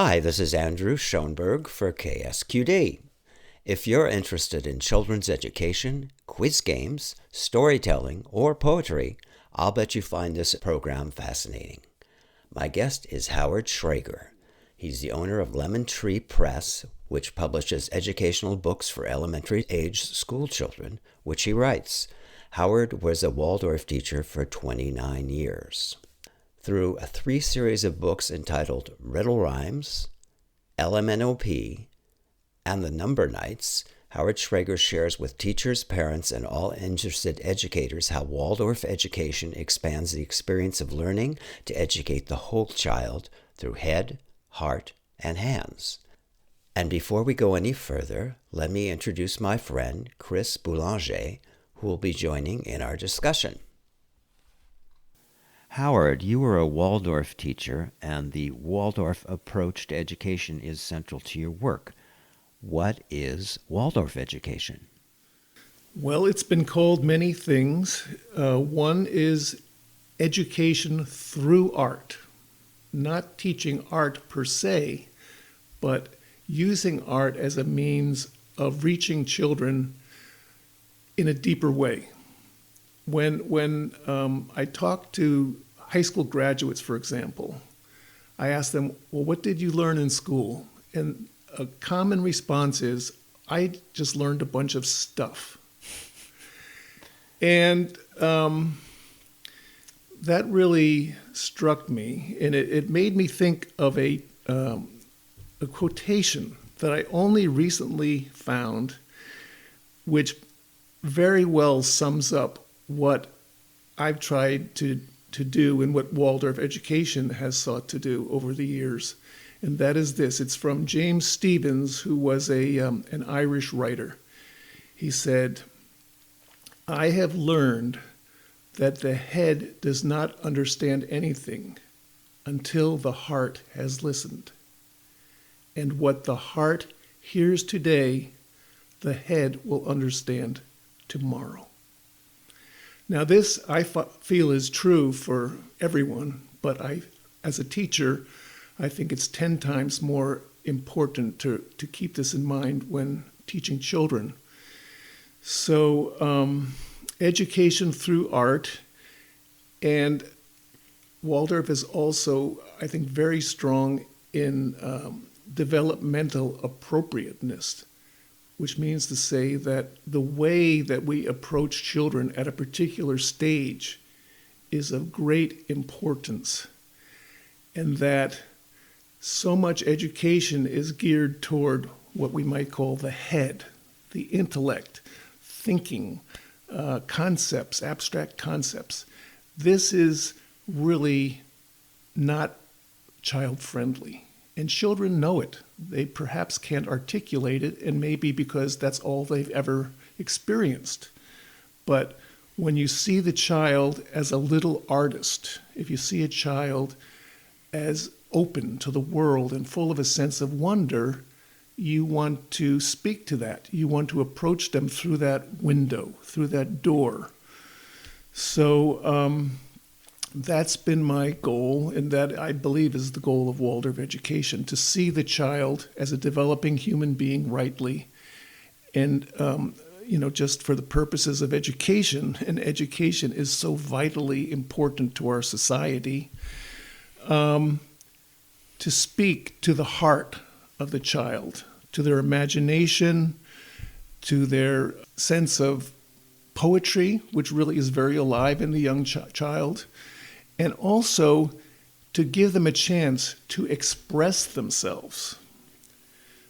Hi, this is Andrew Schoenberg for KSQD. If you're interested in children's education, quiz games, storytelling, or poetry, I'll bet you find this program fascinating. My guest is Howard Schrager. He's the owner of Lemon Tree Press, which publishes educational books for elementary-aged school children, which he writes. Howard was a Waldorf teacher for 29 years. Through a 3-series of books entitled Riddle Rhymes, LMNOP, and The Number Nights, Howard Schrager shares with teachers, parents, and all interested educators how Waldorf education expands the experience of learning to educate the whole child through head, heart, and hands. And before we go any further, let me introduce my friend, Chris Boulanger, who will be joining in our discussion. Howard, you were a Waldorf teacher, and the Waldorf approach to education is central to your work. What is Waldorf education? Well, it's been called many things. One is education through art, not teaching art per se, but using art as a means of reaching children in a deeper way. When I talk to high school graduates, for example, I ask them, well, what did you learn in school? And a common response is, I just learned a bunch of stuff. And that really struck me, and it made me think of a quotation that I only recently found, which very well sums up what I've tried to do and what Waldorf education has sought to do over the years. And that is this. It's from James Stephens, who was an Irish writer. He said, I have learned that the head does not understand anything until the heart has listened. And what the heart hears today, the head will understand tomorrow. Now this, I feel, is true for everyone, but as a teacher, I think it's 10 times more important to keep this in mind when teaching children. So education through art, and Waldorf is also, I think, very strong in developmental appropriateness, which means to say that the way that we approach children at a particular stage is of great importance, and that so much education is geared toward what we might call the head, the intellect, thinking, concepts, abstract concepts. This is really not child-friendly. And children know it. They perhaps can't articulate it, and maybe because that's all they've ever experienced. But when you see the child as a little artist, if you see a child as open to the world and full of a sense of wonder, you want to speak to that. You want to approach them through that window, through that door. So that's been my goal, and that I believe is the goal of Waldorf education, to see the child as a developing human being rightly. And, just for the purposes of education, and education is so vitally important to our society, to speak to the heart of the child, to their imagination, to their sense of poetry, which really is very alive in the young child, and also to give them a chance to express themselves.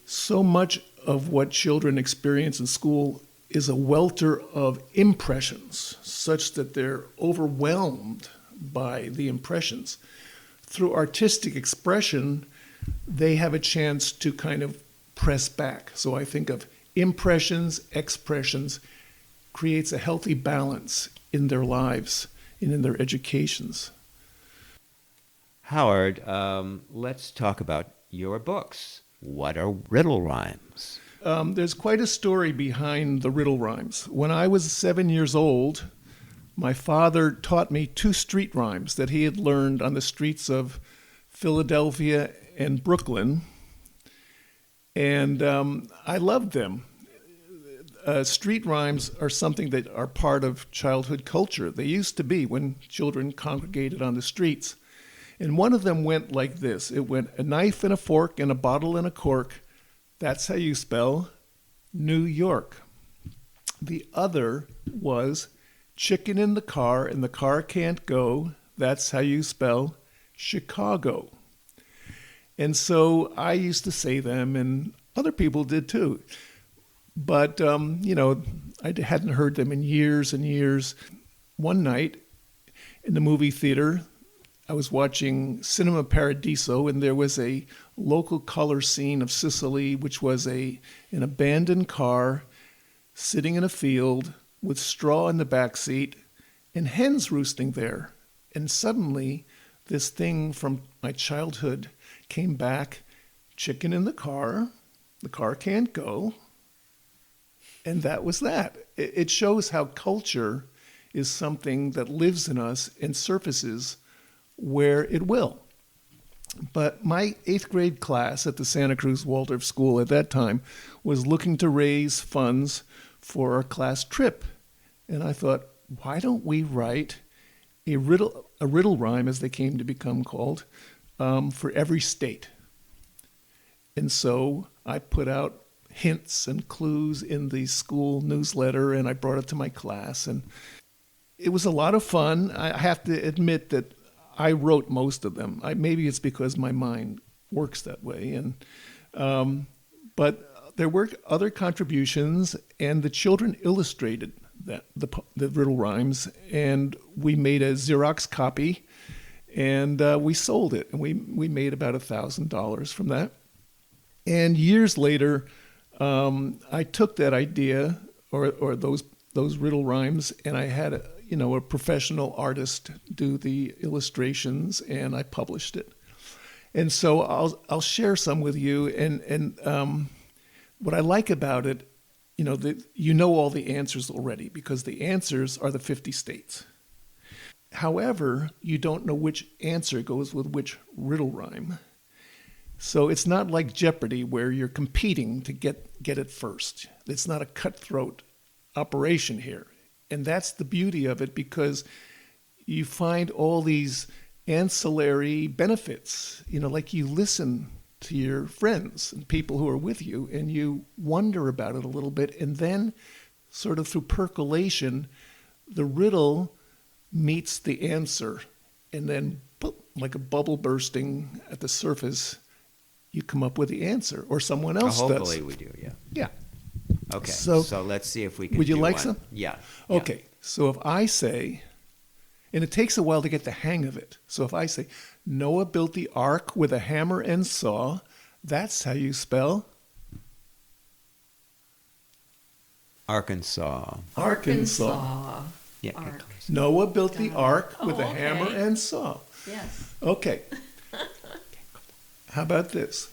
So much of what children experience in school is a welter of impressions, such that they're overwhelmed by the impressions. Through artistic expression, they have a chance to kind of press back. So I think of impressions, expressions, creates a healthy balance in their lives and in their educations. Howard, let's talk about your books. What are riddle rhymes? There's quite a story behind the riddle rhymes. When I was 7 years old, my father taught me 2 street rhymes that he had learned on the streets of Philadelphia, and Brooklyn. And I loved them. Street rhymes are something that are part of childhood culture. They used to be when children congregated on the streets. And one of them went like this. It went, a knife and a fork and a bottle and a cork. That's how you spell New York. The other was chicken in the car and the car can't go. That's how you spell Chicago. And so I used to say them, and other people did too. But, I hadn't heard them in years and years. One night in the movie theater, I was watching Cinema Paradiso, and there was a local color scene of Sicily, which was an abandoned car sitting in a field with straw in the back seat and hens roosting there. And suddenly, this thing from my childhood came back, chicken in the car can't go. And that was that. It shows how culture is something that lives in us and surfaces where it will. But my 8th grade class at the Santa Cruz Waldorf School at that time was looking to raise funds for our class trip. And I thought, why don't we write a riddle rhyme, as they came to become called, for every state? And so I put out hints and clues in the school newsletter, and I brought it to my class. And it was a lot of fun. I have to admit that I wrote most of them. Maybe it's because my mind works that way. But there were other contributions, and the children illustrated the riddle rhymes, and we made a Xerox copy, and we sold it, and we made about $1,000 from that. And years later, I took that idea or those riddle rhymes, and I had a professional artist do the illustrations, and I published it. And so I'll share some with you. And what I like about it, you know all the answers already, because the answers are the 50 states. However, you don't know which answer goes with which riddle rhyme. So it's not like Jeopardy where you're competing to get it first. It's not a cutthroat operation here. And that's the beauty of it, because you find all these ancillary benefits. Like you listen to your friends and people who are with you, and you wonder about it a little bit. And then sort of through percolation, the riddle meets the answer. And then like a bubble bursting at the surface, you come up with the answer, or someone else does. Hopefully we do, yeah. Yeah. Okay, so let's see if we can would you do like one. some? Yeah. Okay, so if I say, and it takes a while to get the hang of it. So if I say, Noah built the ark with a hammer and saw, that's how you spell Arkansas. Arkansas. Yeah. Ark. Noah built the ark with a okay. hammer and saw. Yes. Okay. How about this?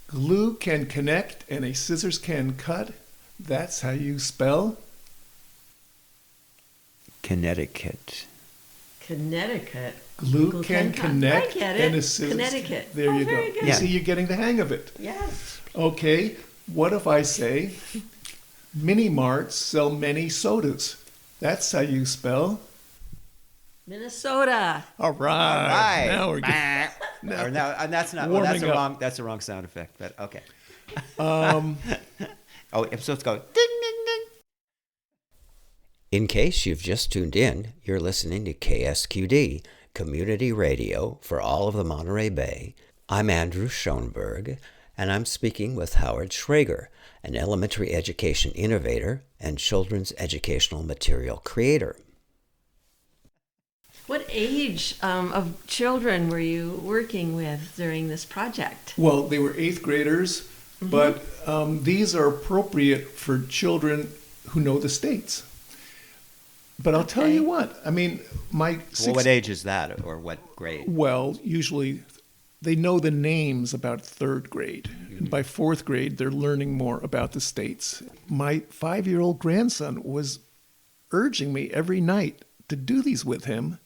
Glue can connect and a scissors can cut. That's how you spell Connecticut. Connecticut. Glue can connect I get it. and a scissors. Connecticut. There you go. Very good. You see, you're getting the hang of it. Yes. Okay. What if I say mini marts sell many sodas? That's how you spell. Minnesota. All right. Now we're getting. Or no, and that's not. Well, that's the wrong sound effect. But okay. Oh, so let's go. Ding, ding, ding. In case you've just tuned in, you're listening to KSQD, Community Radio for all of the Monterey Bay. I'm Andrew Schoenberg, and I'm speaking with Howard Schrager, an elementary education innovator and children's educational material creator. What age of children were you working with during this project? Well, they were 8th graders, but these are appropriate for children who know the states. But I'll tell you what, I mean, what age is that, or what grade? Well, usually they know the names about 3rd grade. And by 4th grade, they're learning more about the states. My 5-year-old grandson was urging me every night to do these with him.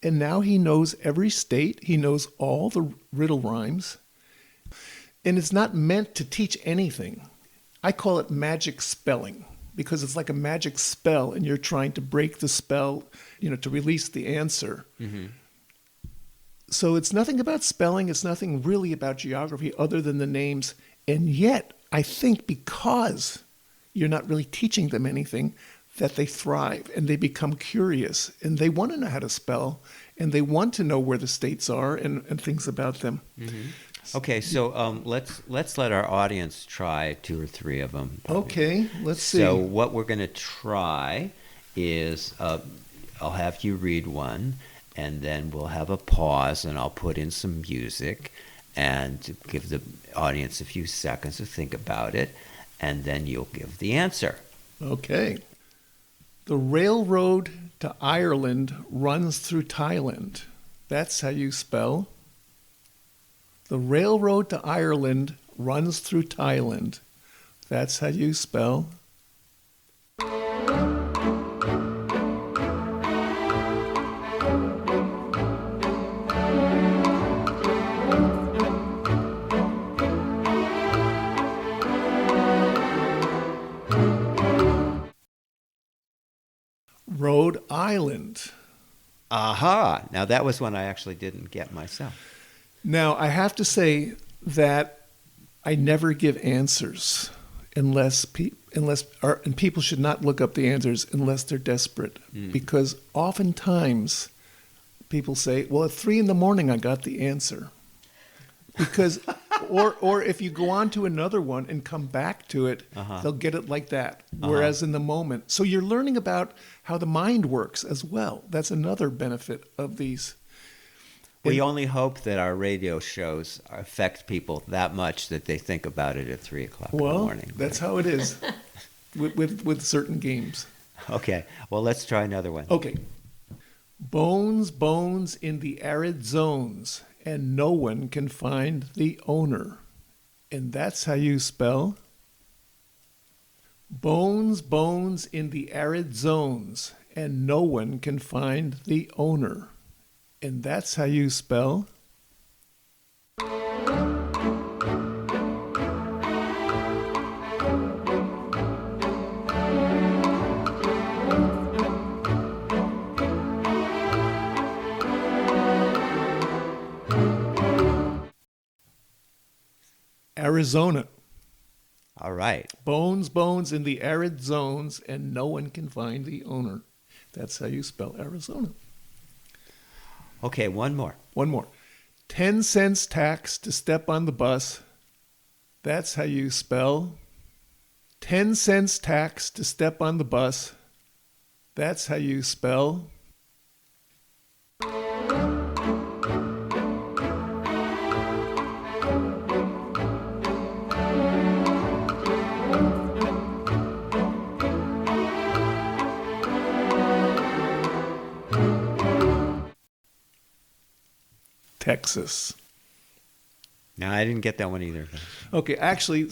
And now he knows every state. He knows all the riddle rhymes. And it's not meant to teach anything. I call it magic spelling because it's like a magic spell and you're trying to break the spell, to release the answer. Mm-hmm. So it's nothing about spelling. It's nothing really about geography other than the names. And yet, I think because you're not really teaching them anything, that they thrive and they become curious and they want to know how to spell and they want to know where the states are and things about them. Mm-hmm. Okay, so let's let our audience try 2 or 3 of them. Okay, let's see. So what we're going to try is I'll have you read one, and then we'll have a pause, and I'll put in some music and give the audience a few seconds to think about it, and then you'll give the answer. Okay. The railroad to Ireland runs through Thailand. That's how you spell. The railroad to Ireland runs through Thailand. That's how you spell. Rhode Island. Aha! Now that was one I actually didn't get myself. Now, I have to say that I never give answers and people should not look up the answers unless they're desperate. Because oftentimes people say, well, at 3 a.m. I got the answer. Because, or if you go on to another one and come back to it, they'll get it like that. Whereas in the moment. So you're learning about how the mind works as well. That's another benefit of these. We only hope that our radio shows affect people that much that they think about it at 3 o'clock in the morning. Well, that's how it is with certain games. Okay, well, let's try another one. Okay. Bones, bones in the arid zones, and no one can find the owner. And that's how you spell. Bones, bones in the arid zones, and no one can find the owner. And that's how you spell. Arizona. All right. Bones, bones in the arid zones, and no one can find the owner. That's how you spell Arizona. Okay, one more. 10 cents tax to step on the bus. That's how you spell. 10 cents tax to step on the bus. That's how you spell. Texas. No, I didn't get that one either. Okay, actually,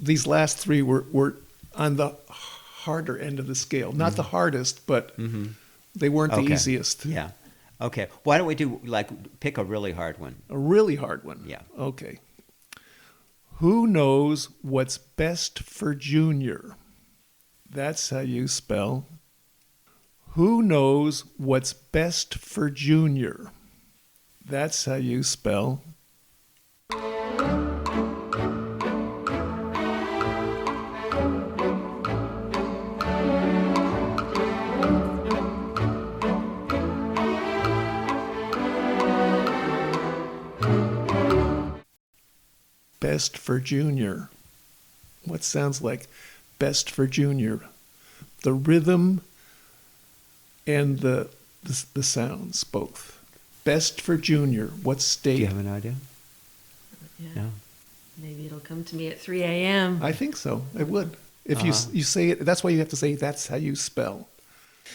these last 3 were on the harder end of the scale. Not the hardest, but they weren't the easiest. Yeah. Okay. Why don't we do, pick a really hard one? A really hard one? Yeah. Okay. Who knows what's best for Junior? That's how you spell. Who knows what's best for Junior? That's how you spell. Best for Junior. What sounds like best for Junior? The rhythm and the sounds, both. Best for Junior. What state? Do you have an idea? Yeah. No. Maybe it'll come to me at 3 a.m. I think so. It would. If you say it, that's why you have to say that's how you spell.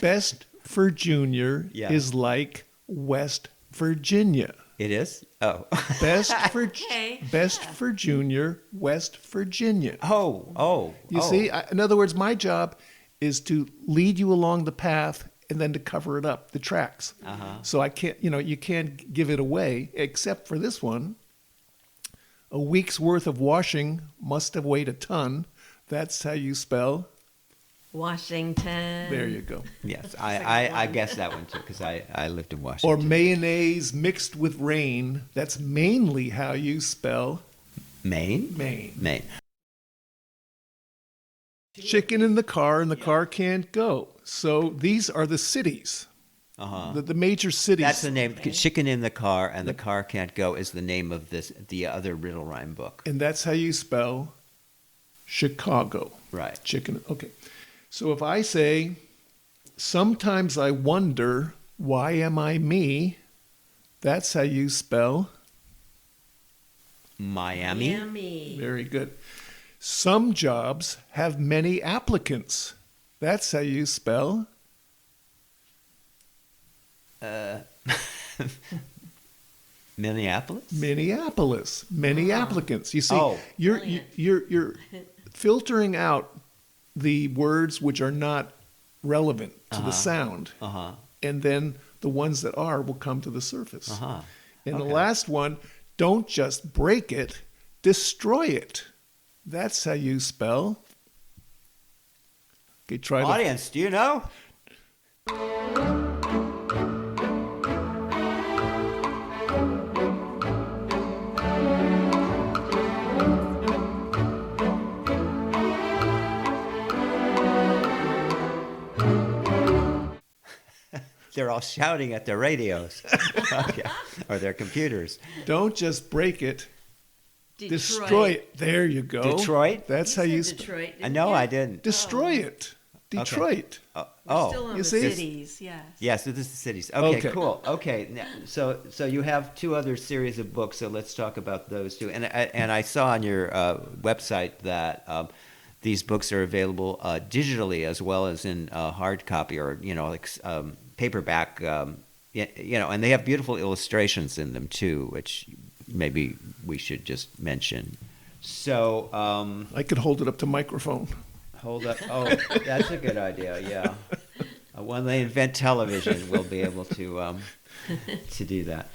Best for Junior is like West Virginia. It is? Oh. Best for Okay. Best for Junior, West Virginia. Oh. You see, in other words, my job is to lead you along the path and then to cover it up, the tracks. Uh-huh. So I can't, you can't give it away, except for this one. A week's worth of washing must have weighed a ton. That's how you spell. Washington. There you go. Yes, I guessed that one too because I lived in Washington. Or mayonnaise mixed with rain. That's mainly how you spell Maine? Maine. Maine. Chicken in the car and the car can't go. So these are the cities. Uh-huh. The major cities. That's the name. Chicken in the car and the car can't go is the name of the other riddle rhyme book. And that's how you spell Chicago. Right. Chicken. Okay. So if I say, sometimes I wonder, why am I me? That's how you spell Miami. Miami. Very good. Some jobs have many applicants. That's how you spell Minneapolis. Minneapolis. Many applicants. You see, Oh. you're filtering out the words which are not relevant to the sound, Uh-huh. and then the ones that are will come to the surface. Uh-huh. And the Okay. last one, don't just break it, destroy it. That's how you spell. Okay, try to. Audience, do you know? They're all shouting at their radios. Okay. Or their computers. Don't just break it, destroy it. There you go. Detroit? That's how you spell. Detroit. I know I didn't. Destroy it. Detroit. Oh. Still on you the see? cities, yes. Yes, this is the cities. Okay, Okay. cool. Okay, now, so you have two other series of books. So let's talk about those two. And I saw on your website that these books are available digitally as well as in hard copy or paperback. And they have beautiful illustrations in them too, which maybe we should just mention. So I could hold it up to microphone. hold up. Oh, that's a good idea. Yeah. When they invent television, we'll be able to do that.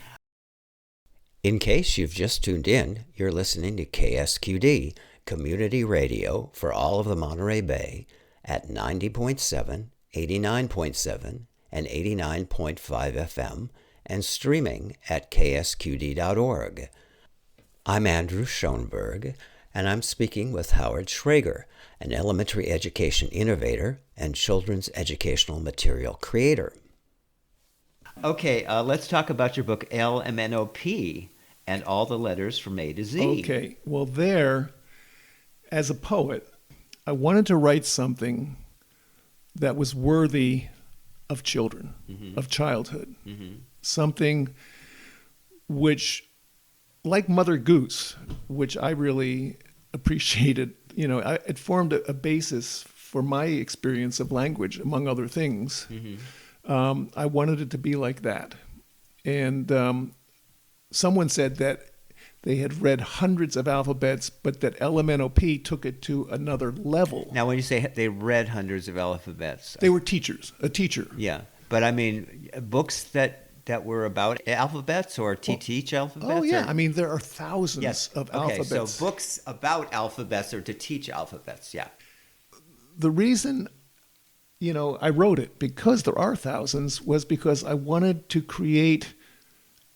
In case you've just tuned in, you're listening to KSQD, Community Radio for all of the Monterey Bay at 90.7, 89.7, and 89.5 FM, and streaming at ksqd.org. I'm Andrew Schoenberg, and I'm speaking with Howard Schrager, an elementary education innovator and children's educational material creator. Okay, let's talk about your book, LMNOP, and all the letters from A to Z. Okay. Well, there, as a poet, I wanted to write something that was worthy of children, of childhood. Something which, like Mother Goose, which I really appreciated, it formed a basis for my experience of language, among other things. I wanted it to be like that. And someone said that they had read hundreds of alphabets, but that LMNOP took it to another level. Now, when you say they read hundreds of alphabets, They were teachers, a teacher. yeah, but I mean books that were about alphabets or to teach alphabets. Oh, yeah. or- I mean, there are thousands yes. of Okay, alphabets. so books about alphabets or to teach alphabets. Yeah. The reason, I wrote it, because there are thousands, was because I wanted to create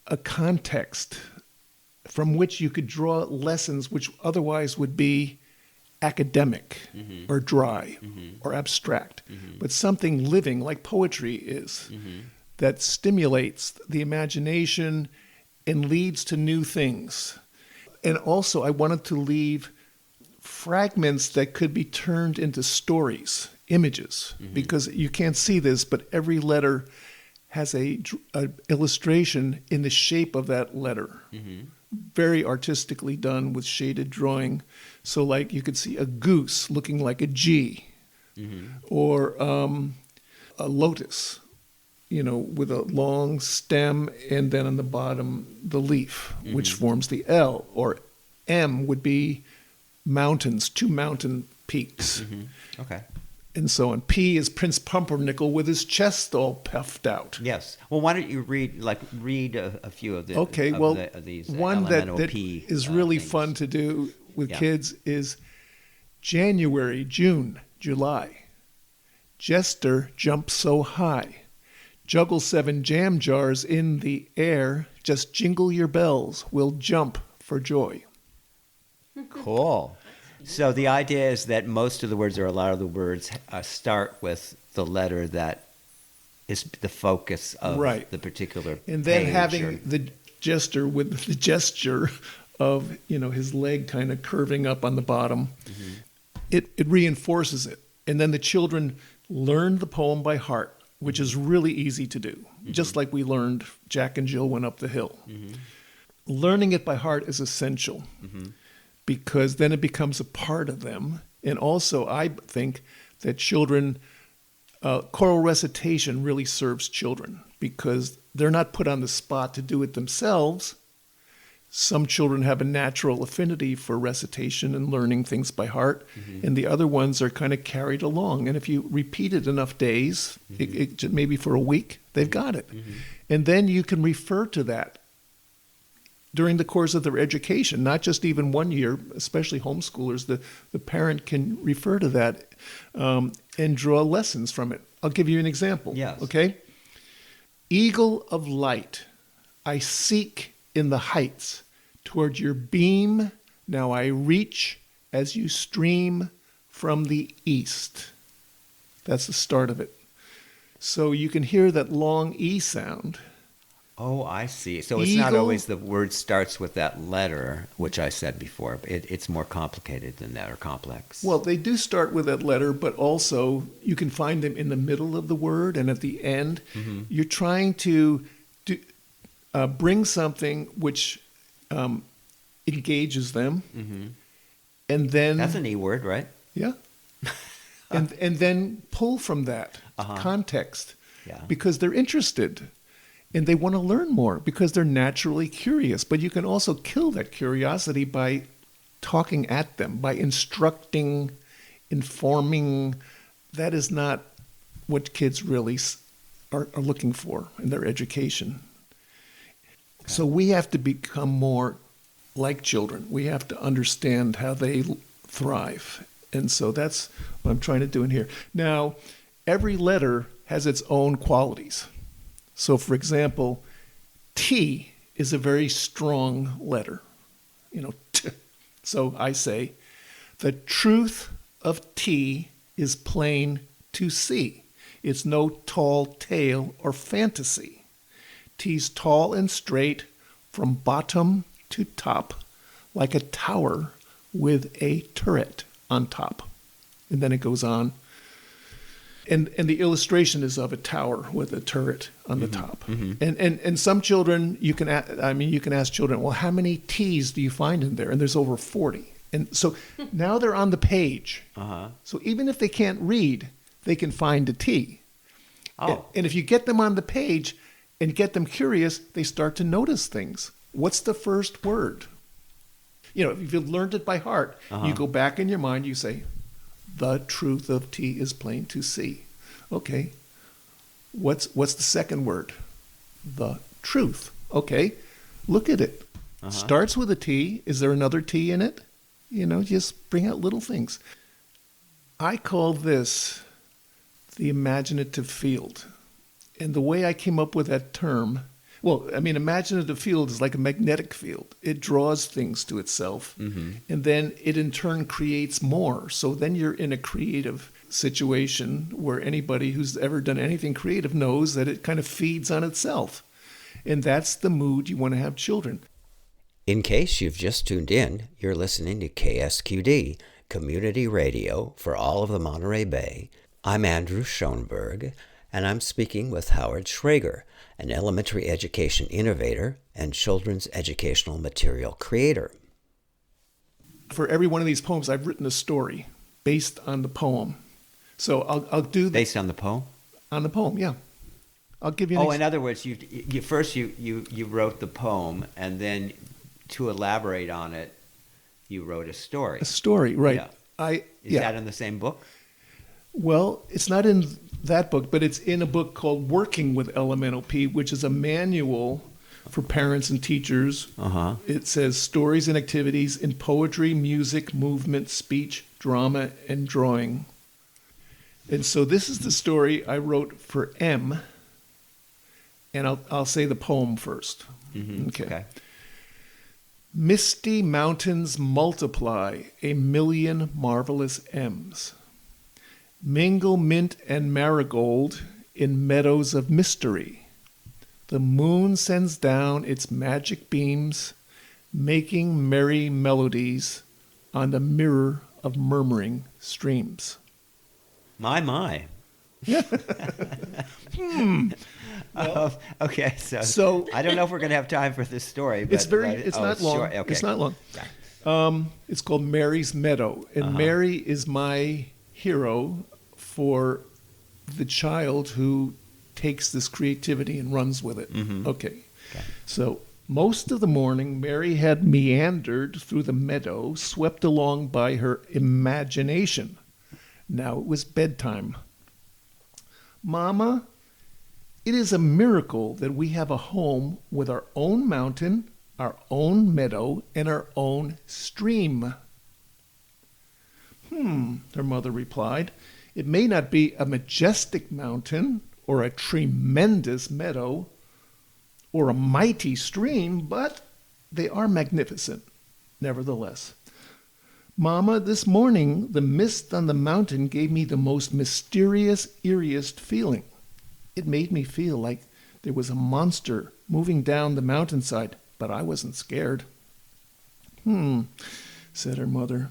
a context from which you could draw lessons which otherwise would be academic or dry or abstract, but something living like poetry is that stimulates the imagination and leads to new things. And also I wanted to leave fragments that could be turned into stories, images, because you can't see this, but every letter has a illustration in the shape of that letter. Very artistically done with shaded drawing. So like you could see a goose looking like a G, or a lotus, with a long stem, and then on the bottom the leaf, which forms the L, or M would be mountains, two mountain peaks. Okay. and so on. P is Prince Pumpernickel with his chest all puffed out. Yes. Well, why don't you read a few of the Okay, of these one that P is really things. fun to do with kids is January, June, July. Jester jumps so high. Juggle 7 jam jars in the air. Just jingle your bells. We'll jump for joy. Cool. So the idea is that most of the words, or a lot of the words, start with the letter that is the focus of the particular and then page having the jester with the gesture of his leg kind of curving up on the bottom. Mm-hmm. It reinforces it, and then the children learn the poem by heart, which is really easy to do, just like we learned Jack and Jill Went Up the Hill. Mm-hmm. Learning it by heart is essential. Mm-hmm. Because then it becomes a part of them. And also, I think that children, choral recitation really serves children because they're not put on the spot to do it themselves. Some children have a natural affinity for recitation and learning things by heart, and the other ones are kind of carried along. And if you repeat it enough days, maybe for a week, they've got it. And then you can refer to that during the course of their education, not just even 1 year, especially homeschoolers. The parent can refer to that and draw lessons from it. I'll give you an example. Yes. Okay? Eagle of light, I seek in the heights toward your beam. Now I reach as you stream from the east. That's the start of it. So you can hear that long E sound. Oh, I see. So it's not always the word starts with that letter, which I said before. It's more complicated than that, or complex. Well, they do start with that letter, but also you can find them in the middle of the word and at the end. Mm-hmm. You're trying to bring something which engages them. Mm-hmm. And then... That's an E word, right? Yeah. and then pull from that context because they're interested. And they want to learn more because they're naturally curious. But you can also kill that curiosity by talking at them, by instructing, informing. That is not what kids really are looking for in their education. Okay. So we have to become more like children. We have to understand how they thrive. And so that's what I'm trying to do in here. Now, every letter has its own qualities. So, for example, T is a very strong letter. T. So I say, the truth of T is plain to see. It's no tall tale or fantasy. T's tall and straight from bottom to top, like a tower with a turret on top. And then it goes on. And the illustration is of a tower with a turret on the top. Mm-hmm. And some children, you can ask children, well, how many T's do you find in there? And there's over 40. And so now they're on the page. Uh-huh. So even if they can't read, they can find a T. Oh. And if you get them on the page and get them curious, they start to notice things. What's the first word? If you've learned it by heart, you go back in your mind, you say, the truth of T is plain to see. Okay. What's the second word? The truth. Okay. Look at it. Starts with a T. Is there another T in it? Just bring out little things. I call this the imaginative field. And the way I came up with that term, imaginative field is like a magnetic field. It draws things to itself, and then it in turn creates more. So then you're in a creative situation where anybody who's ever done anything creative knows that it kind of feeds on itself. And that's the mood you want to have children. In case you've just tuned in, you're listening to KSQD, Community Radio for all of the Monterey Bay. I'm Andrew Schoenberg, and I'm speaking with Howard Schrager, an elementary education innovator and children's educational material creator. For every one of these poems, I've written a story based on the poem. So I'll do based on the poem? On the poem, yeah. I'll give you an in other words, you first wrote the poem, and then to elaborate on it, you wrote a story. A story, right. Yeah. Is that in the same book? Well, it's not in that book, but it's in a book called Working with LMNOP, which is a manual for parents and teachers. Uh-huh. It says stories and activities in poetry, music, movement, speech, drama, and drawing. And so this is the story I wrote for M, and I'll say the poem first. Mm-hmm. Okay. Misty mountains multiply a million marvelous M's. Mingle mint and marigold in meadows of mystery. The moon sends down its magic beams, making merry melodies on the mirror of murmuring streams. My. Okay, so I don't know if we're going to have time for this story. But, it's not long. Sure. Okay. It's not long. Yeah. It's called Mary's Meadow, and Mary is my hero for the child who takes this creativity and runs with it. Mm-hmm. Okay. So most of the morning, Mary had meandered through the meadow, swept along by her imagination. Now it was bedtime. Mama, it is a miracle that we have a home with our own mountain, our own meadow, and our own stream. Her mother replied. It may not be a majestic mountain or a tremendous meadow or a mighty stream, but they are magnificent, nevertheless. Mama, this morning the mist on the mountain gave me the most mysterious, eeriest feeling. It made me feel like there was a monster moving down the mountainside, but I wasn't scared. Said her mother.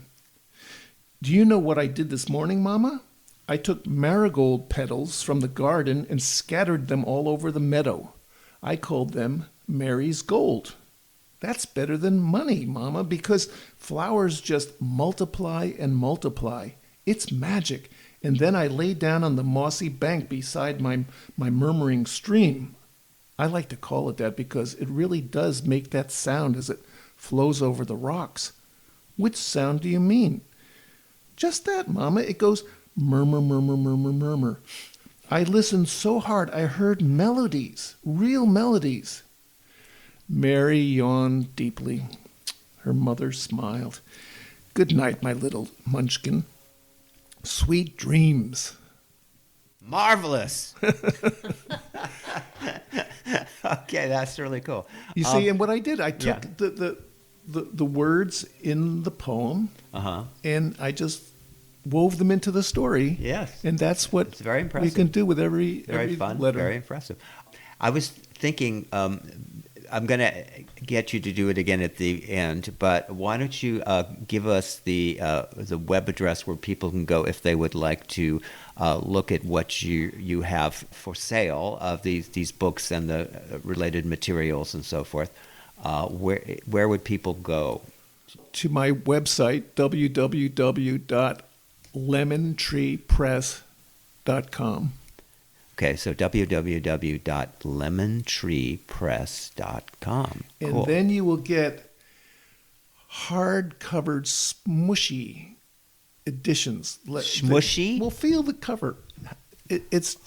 Do you know what I did this morning, Mama? I took marigold petals from the garden and scattered them all over the meadow. I called them Mary's Gold. That's better than money, Mama, because flowers just multiply and multiply. It's magic. And then I lay down on the mossy bank beside my murmuring stream. I like to call it that because it really does make that sound as it flows over the rocks. Which sound do you mean? Just that, Mama. It goes murmur, murmur, murmur, murmur. I listened so hard I heard melodies, real melodies. Mary yawned deeply. Her mother smiled. Good night, my little munchkin. Sweet dreams. Marvelous. Okay, that's really cool. You see, and what I did, I took the words in the poem, and I just wove them into the story. Yes. And that's what it's very impressive. we can do with every fun, letter. Very impressive. I was thinking, I'm going to get you to do it again at the end, but why don't you give us the web address where people can go if they would like to look at what you have for sale of these books and the related materials and so forth. Where would people go? To my website, www.lemontreepress.com. Okay, so www.lemontreepress.com. And cool. then you will get hard-covered, smushy editions. Smushy? Well, feel the cover. Is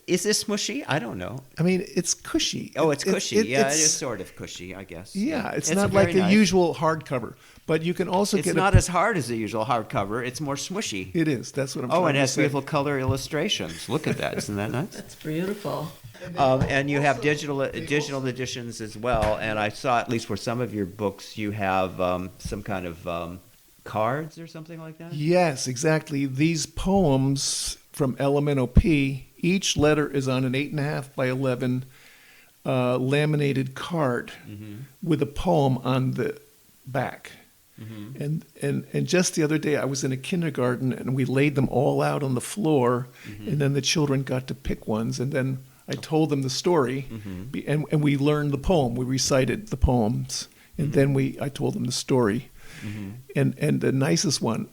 this smushy? I don't know. I mean, it's cushy. Oh, it's cushy. It is sort of cushy, I guess. Yeah, it's not like the usual hardcover. But you can also it's get not as hard as the usual hardcover. It's more smushy. It is. That's what I'm trying to say. Oh, and it has beautiful color illustrations. Look at that. Isn't that nice? That's beautiful. And you have digital editions as well. And I saw, at least for some of your books, you have some kind of cards or something like that? Yes, exactly. These poems from LMNOP, each letter is on an 8.5 by 11 laminated card with a poem on the back. And just the other day, I was in a kindergarten, and we laid them all out on the floor, and then the children got to pick ones, and then I told them the story, and we learned the poem. We recited the poems, and then I told them the story. And the nicest one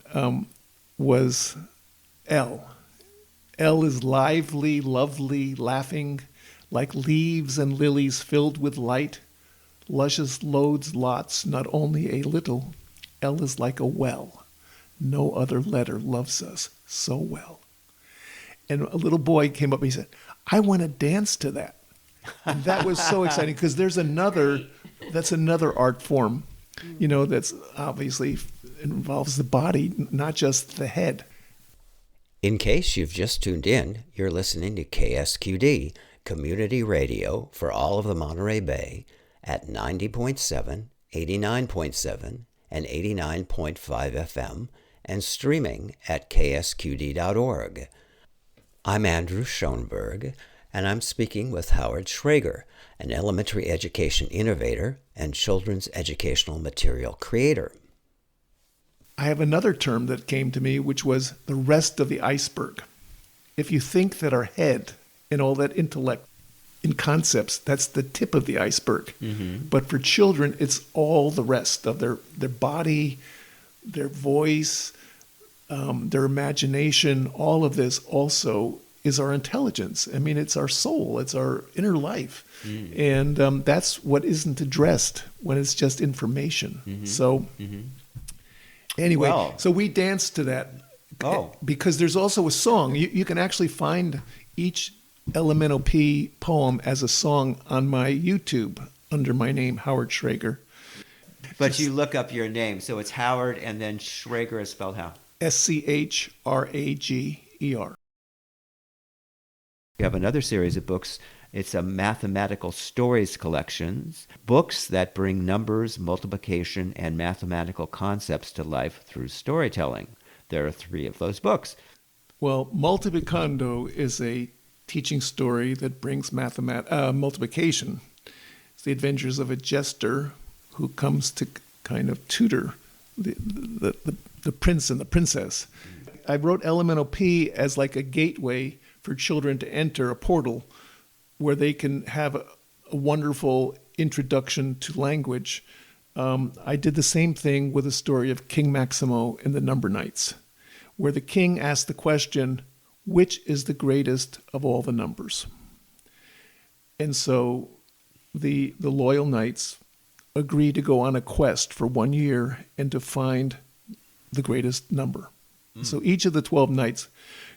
was L. L is lively, lovely, laughing, like leaves and lilies filled with light. Luscious loads lots, not only a little. L is like a well. No other letter loves us so well. And a little boy came up and he said, I want to dance to that. And that was so exciting because that's another art form, that's obviously involves the body, not just the head. In case you've just tuned in, you're listening to KSQD, Community Radio for all of the Monterey Bay at 90.7, 89.7, and 89.5 FM, and streaming at ksqd.org. I'm Andrew Schoenberg, and I'm speaking with Howard Schrager, an elementary education innovator and children's educational material creator. I have another term that came to me, which was the rest of the iceberg. If you think that our head and all that intellect in concepts, that's the tip of the iceberg. Mm-hmm. But for children, it's all the rest of their body, their voice, their imagination. All of this also is our intelligence. I mean, it's our soul. It's our inner life. Mm. And that's what isn't addressed when it's just information. Mm-hmm. So anyway, so we dance to that. Oh. Because there's also a song. You can actually find each Elemental P poem as a song on my YouTube under my name, Howard Schrager. But you look up your name, so it's Howard, and then Schrager is spelled how? Schrager. You have another series of books. It's a mathematical stories collections, books that bring numbers, multiplication, and mathematical concepts to life through storytelling. There are 3 of those books. Well, Multiplicando is a teaching story that brings multiplication. It's the adventures of a jester who comes to kind of tutor the prince and the princess. I wrote Elemental P as like a gateway for children to enter a portal where they can have a wonderful introduction to language. I did the same thing with the story of King Maximo and the Number Knights, where the king asked the question, which is the greatest of all the numbers? And so the loyal knights agreed to go on a quest for 1 year and to find the greatest number. Mm. So each of the 12 knights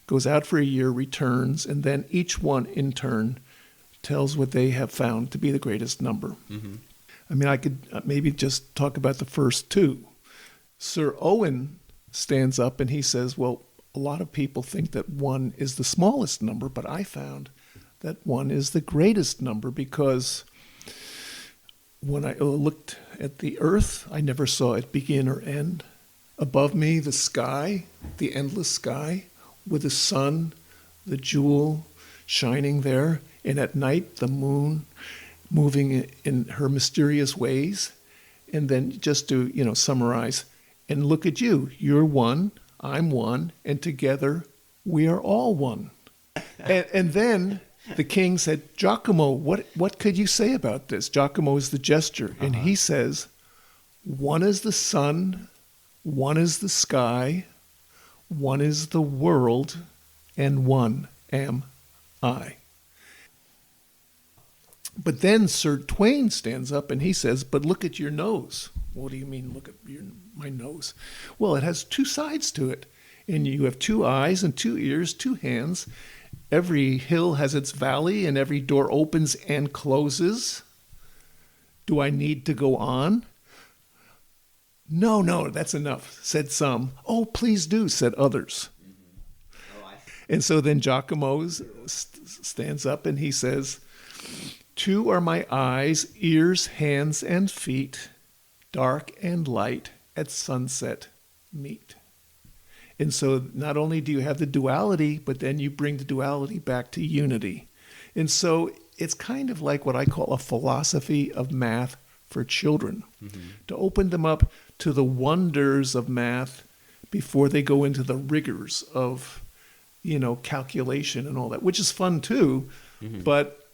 goes out for a year, returns, and then each one in turn tells what they have found to be the greatest number. Mm-hmm. I mean, I could maybe just talk about the first 2. Sir Owen stands up and he says, well, a lot of people think that 1 is the smallest number, but I found that 1 is the greatest number because when I looked at the earth, I never saw it begin or end. Above me, the sky, the endless sky, with the sun, the jewel shining there, and at night, the moon moving in her mysterious ways. And then just to, summarize, and look at you. You're 1, I'm 1, and together we are all 1. And then the king said, Giacomo, what could you say about this? Giacomo is the jester, and he says, 1 is the sun, 1 is the sky, 1 is the world, and 1 am I. But then Sir Twain stands up and he says, but look at your nose. What do you mean, look at my nose? Well, it has 2 sides to it. And you have 2 eyes and 2 ears, 2 hands. Every hill has its valley and every door opens and closes. Do I need to go on? No, that's enough, said some. Oh, please do, said others. Mm-hmm. Oh, and so then Giacomo stands up and he says, 2 are my eyes, ears, hands, and feet, dark and light at sunset meet. And so not only do you have the duality, but then you bring the duality back to unity. And so it's kind of like what I call a philosophy of math for children, to open them up to the wonders of math before they go into the rigors of, calculation and all that, which is fun too, but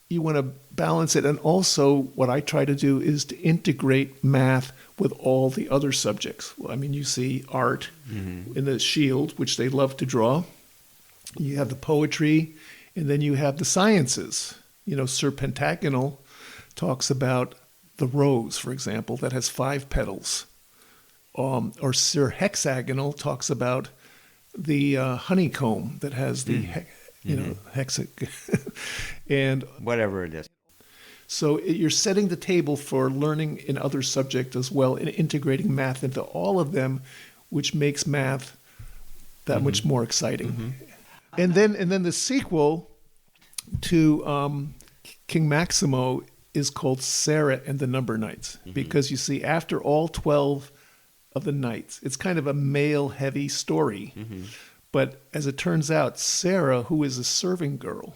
you want to balance it. And also what I try to do is to integrate math with all the other subjects. Well, I mean, you see art in the Shield, which they love to draw. You have the poetry, and then you have the sciences. Sir Pentagonal talks about the rose, for example, that has 5 petals. Or Sir Hexagonal talks about the honeycomb that has the hexa, and Whatever it is. so you're setting the table for learning in other subjects as well, and integrating math into all of them, which makes math that much more exciting. And then the sequel to King Maximo is called Sarah and the Number Knights, because you see, after all 12 of the knights, it's kind of a male-heavy story. But as it turns out, Sarah, who is a serving girl,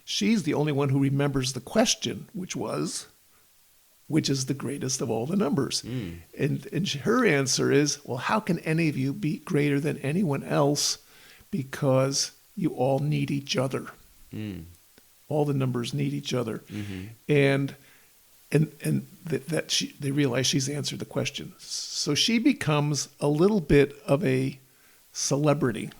she's the only one who remembers the question, which was, which is the greatest of all the numbers? And her answer is, well, how can any of you be greater than anyone else? Because you all need each other. All the numbers need each other. And they realize she's answered the question. So she becomes a little bit of a celebrity.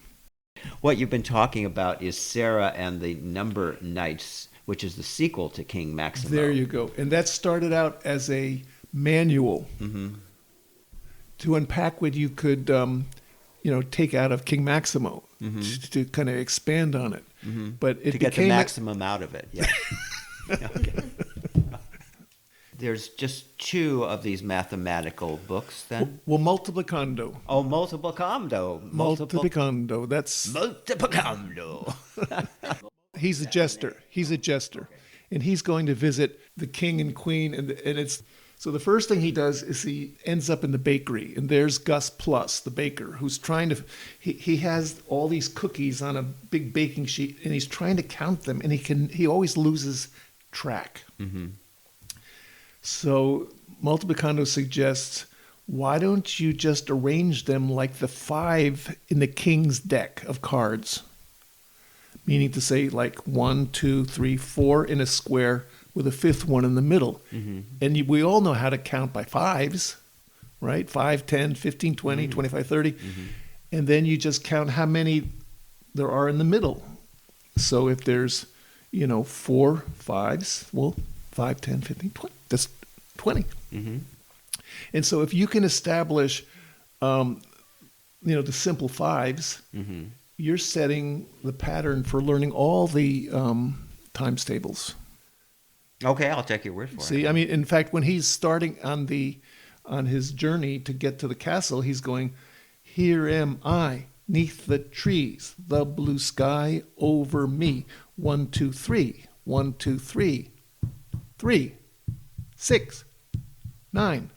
What you've been talking about is Sarah and the Number Knights, which is the sequel to King Maximo. There you go. And that started out as a manual to unpack what you could, take out of King Maximo, to kind of expand on it. But it to get the maximum out of it. Yeah. Okay. There's just 2 of these mathematical books then? Well, multiplicando. Oh, multiplicando. Multiplicando. That's... Multiplicando. He's a jester. And he's going to visit the king and queen. And it's... So the first thing he does is he ends up in the bakery. And there's Gus Plus, the baker, who's trying to... He has all these cookies on a big baking sheet, and he's trying to count them. And he always loses track. So Multiplicando suggests, why don't you just arrange them like the 5 in the king's deck of cards? Meaning to say, like 1, 2, 3, 4 in a square with a 5th one in the middle. And we all know how to count by 5s, right? 5, 10, 15, 20, 25, 30. And then you just count how many there are in the middle. So if there's, 4 5s, well, 5, 10, 15, 20. That's 20. And so if you can establish, the simple 5s, you're setting the pattern for learning all the times tables. Okay, I'll take your word for it. See, I mean, in fact, when he's starting on his journey to get to the castle, he's going, here am I, 'neath the trees, the blue sky over me. 1, 2, 3. 1, 2, 3. 3, 6, 9,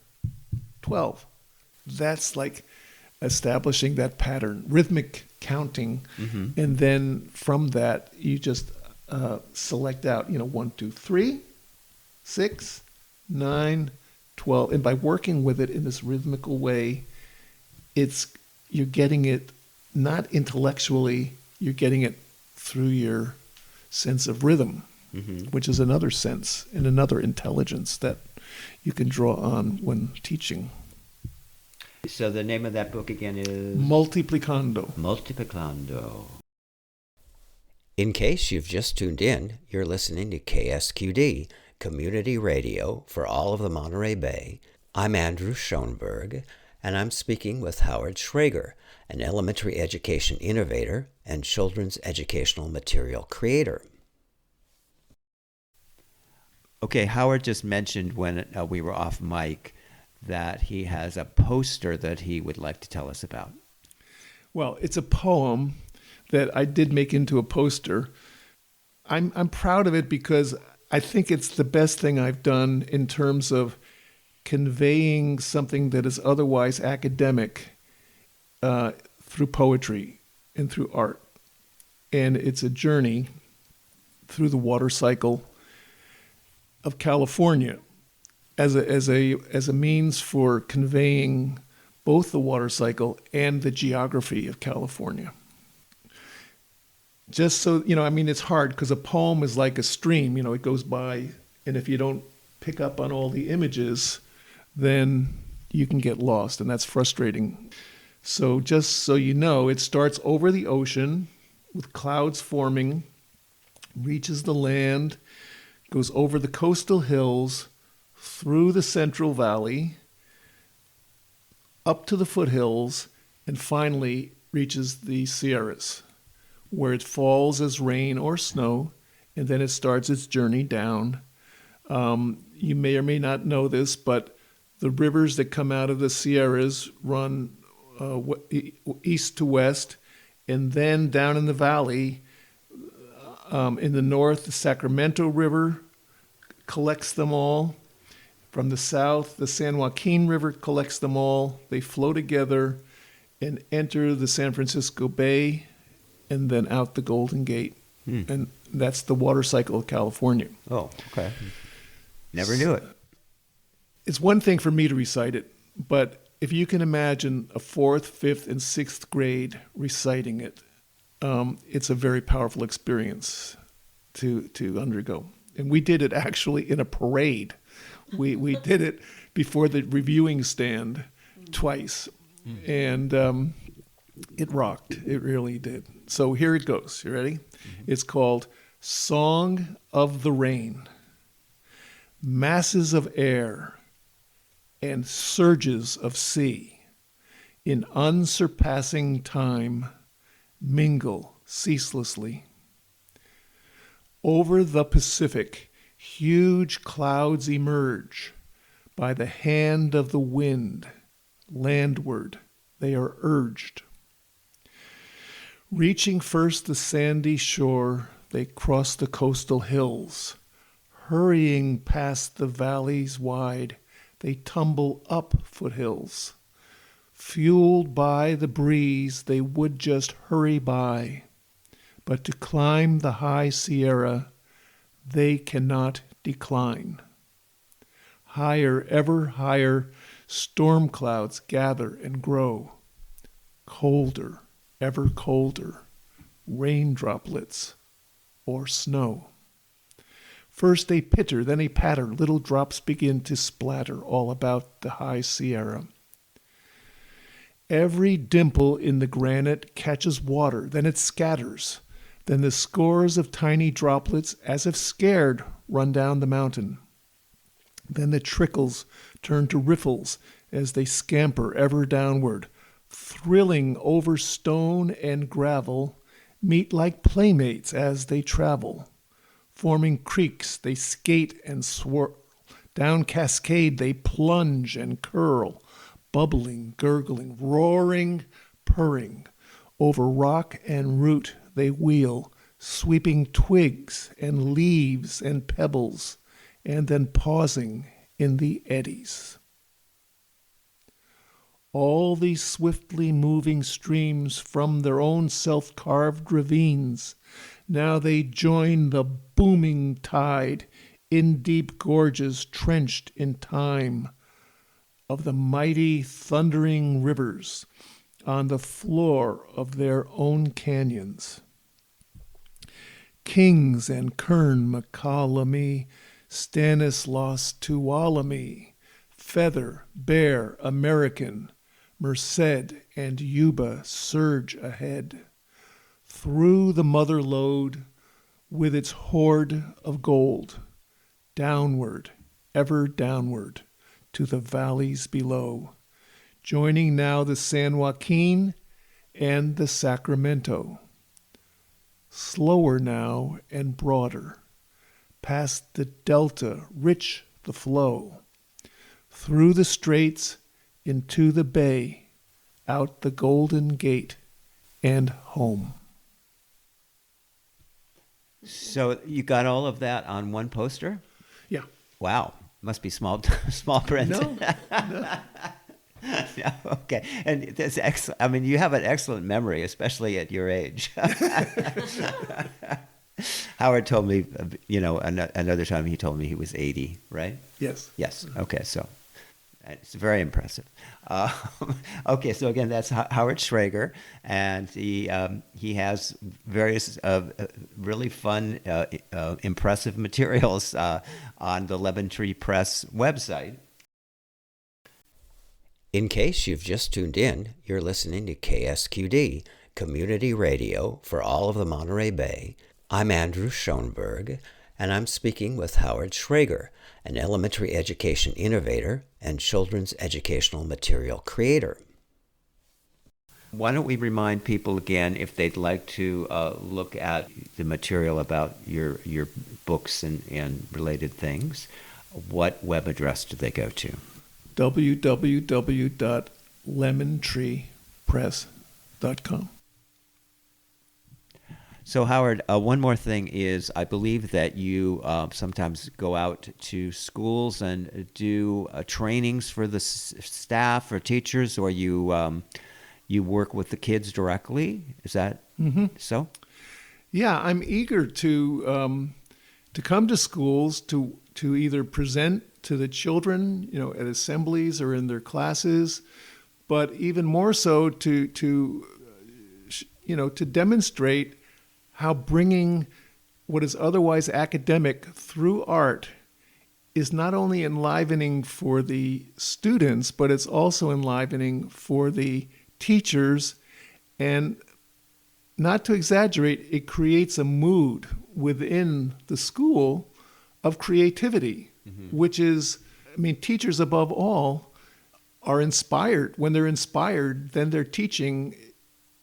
12. That's like establishing that pattern, rhythmic counting. And then from that, you just select out, 1, 2, 3, 6, 9, 12. And by working with it in this rhythmical way, you're getting it not intellectually, you're getting it through your sense of rhythm. Which is another sense and another intelligence that you can draw on when teaching. So the name of that book again is? Multiplicando. Multiplicando. In case you've just tuned in, you're listening to KSQD, Community Radio for all of the Monterey Bay. I'm Andrew Schoenberg, and I'm speaking with Howard Schrager, an elementary education innovator and children's educational material creator. Okay, Howard just mentioned when we were off mic that he has a poster that he would like to tell us about. Well, it's a poem that I did make into a poster. I'm proud of it because I think it's the best thing I've done in terms of conveying something that is otherwise academic through poetry and through art. And it's a journey through the water cycle of California as a means for conveying both the water cycle and the geography of California. Just so, it's hard because a poem is like a stream, it goes by, and if you don't pick up on all the images, then you can get lost, and that's frustrating. So just so you know, it starts over the ocean with clouds forming, reaches the land, goes over the coastal hills, through the Central Valley, up to the foothills, and finally reaches the Sierras, where it falls as rain or snow, and then it starts its journey down. You may or may not know this, but the rivers that come out of the Sierras run east to west, and then down in the valley, in the north, the Sacramento River collects them all. From the south, the San Joaquin River collects them all. They flow together and enter the San Francisco Bay and then out the Golden Gate. And that's the water cycle of California. Oh, okay. Never knew it. It's one thing for me to recite it, but if you can imagine a 4th, 5th, and 6th grade reciting it, it's a very powerful experience to undergo. And we did it actually in a parade. We did it before the reviewing stand twice, and it rocked. It really did. So here it goes. You ready? It's called Song of the Rain. Masses of air and surges of sea in unsurpassing time mingle ceaselessly. Over the Pacific, huge clouds emerge. By the hand of the wind, landward they are urged. Reaching first the sandy shore, they cross the coastal hills. Hurrying past the valleys wide, they tumble up foothills. Fueled by the breeze, they would just hurry by. But to climb the high Sierra, they cannot decline. Higher, ever higher, storm clouds gather and grow. Colder, ever colder, rain droplets or snow. First a pitter, then a patter, little drops begin to splatter all about the high Sierra. Every dimple in the granite catches water, then it scatters. Then the scores of tiny droplets, as if scared, run down the mountain. Then the trickles turn to riffles as they scamper ever downward, thrilling over stone and gravel, meet like playmates as they travel. Forming creeks, they skate and swirl. Down cascade, they plunge and curl, bubbling, gurgling, roaring, purring. Over rock and root they wheel, sweeping twigs and leaves and pebbles, and then pausing in the eddies. All these swiftly moving streams from their own self-carved ravines, now they join the booming tide in deep gorges trenched in time of the mighty thundering rivers on the floor of their own canyons. Kings and Kern McCallamy, Stanislaus Tuolumne, Feather, Bear, American, Merced, and Yuba surge ahead. Through the mother lode with its hoard of gold, downward, ever downward, to the valleys below, joining now the San Joaquin and the Sacramento. Slower now and broader, past the delta, rich the flow, through the straits into the bay, out the Golden Gate and home. So you got all of that on one poster? Yeah. Wow. Must be small print. No. No, okay. And that's excellent. I mean, you have an excellent memory, especially at your age. Howard told me, another time he told me he was 80, right? Yes. Yes. Okay. So it's very impressive. Okay. So again, that's Howard Schrager, and he has various really fun, impressive materials on the Lemon Tree Press website. In case you've just tuned in, you're listening to KSQD, Community Radio for all of the Monterey Bay. I'm Andrew Schoenberg, and I'm speaking with Howard Schrager, an elementary education innovator and children's educational material creator. Why don't we remind people again, if they'd like to look at the material about your books and related things, what web address do they go to? www.lemontreepress.com. So, Howard, one more thing is I believe that you sometimes go out to schools and do trainings for the staff or teachers, or you work with the kids directly. Is that so? Yeah, I'm eager to come to schools to either present to the children, at assemblies or in their classes, but even more so to demonstrate how bringing what is otherwise academic through art is not only enlivening for the students, but it's also enlivening for the teachers. And not to exaggerate, it creates a mood within the school of creativity, which is, teachers above all are inspired. When they're inspired, then their teaching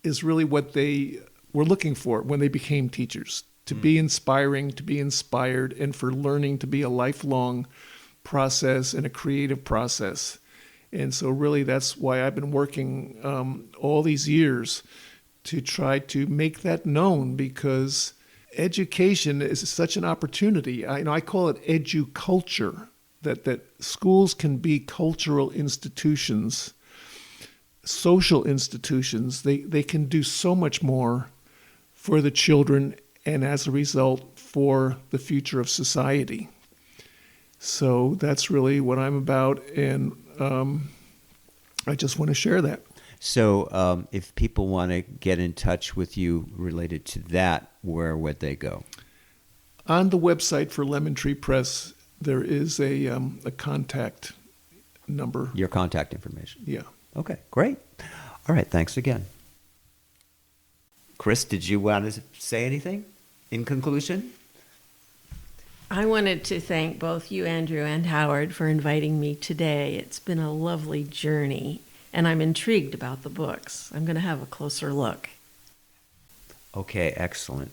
is really what they were looking for when they became teachers, to be inspiring, to be inspired, and for learning to be a lifelong process and a creative process. And so really that's why I've been working all these years to try to make that known, because education is such an opportunity. I call it educulture, that schools can be cultural institutions, social institutions. They can do so much more for the children, and as a result, for the future of society. So that's really what I'm about, and I just want to share that. So if people want to get in touch with you related to that, where would they go? On the website for Lemon Tree Press, there is a contact number. Your contact information. Yeah. Okay, great. All right, thanks again. Chris, did you want to say anything in conclusion? I wanted to thank both you, Andrew, and Howard for inviting me today. It's been a lovely journey, and I'm intrigued about the books. I'm going to have a closer look. Okay, excellent.